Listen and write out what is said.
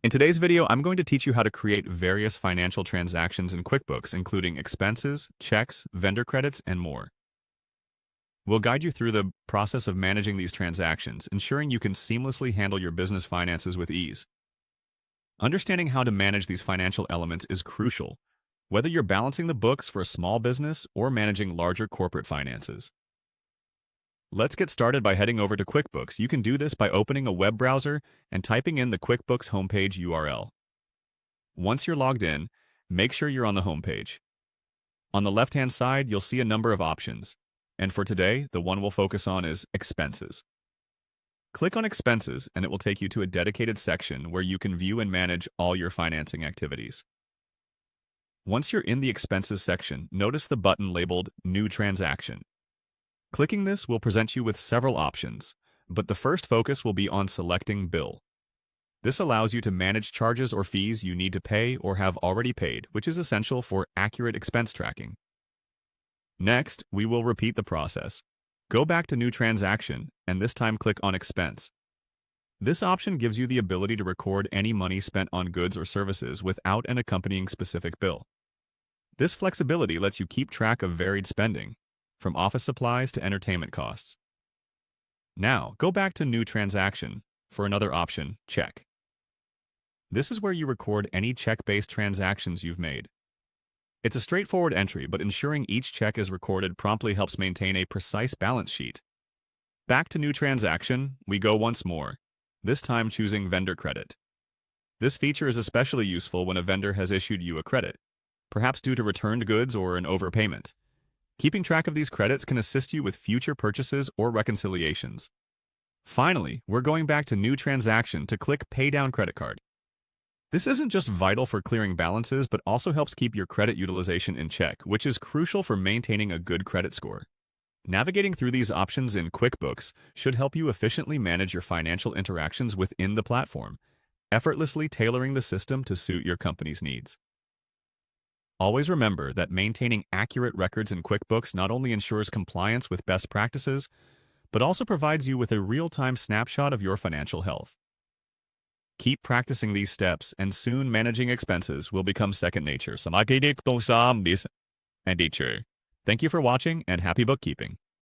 In today's video, I'm going to teach you how to create various financial transactions in QuickBooks, including expenses, checks, vendor credits, and more. We'll guide you through the process of managing these transactions, ensuring you can seamlessly handle your business finances with ease. Understanding how to manage these financial elements is crucial, whether you're balancing the books for a small business or managing larger corporate finances. Let's get started by heading over to QuickBooks. You can do this by opening a web browser and typing in the QuickBooks homepage URL. Once you're logged in, make sure you're on the homepage. On the left-hand side, you'll see a number of options, and for today, the one we'll focus on is Expenses. Click on Expenses, and it will take you to a dedicated section where you can view and manage all your financing activities. Once you're in the Expenses section, notice the button labeled New Transaction. Clicking this will present you with several options, but the first focus will be on selecting Bill. This allows you to manage charges or fees you need to pay or have already paid, which is essential for accurate expense tracking. Next, we will repeat the process. Go back to New Transaction, and this time click on Expense. This option gives you the ability to record any money spent on goods or services without an accompanying specific bill. This flexibility lets you keep track of varied spending, from office supplies to entertainment costs. Now, go back to New Transaction for another option, Check. This is where you record any check-based transactions you've made. It's a straightforward entry, but ensuring each check is recorded promptly helps maintain a precise balance sheet. Back to New Transaction, we go once more, this time choosing Vendor Credit. This feature is especially useful when a vendor has issued you a credit, perhaps due to returned goods or an overpayment. Keeping track of these credits can assist you with future purchases or reconciliations. Finally, we're going back to New Transaction to click Pay Down Credit Card. This isn't just vital for clearing balances, but also helps keep your credit utilization in check, which is crucial for maintaining a good credit score. Navigating through these options in QuickBooks should help you efficiently manage your financial interactions within the platform, effortlessly tailoring the system to suit your company's needs. Always remember that maintaining accurate records in QuickBooks not only ensures compliance with best practices, but also provides you with a real-time snapshot of your financial health. Keep practicing these steps, and soon managing expenses will become second nature. And teacher. Thank you for watching, and happy bookkeeping.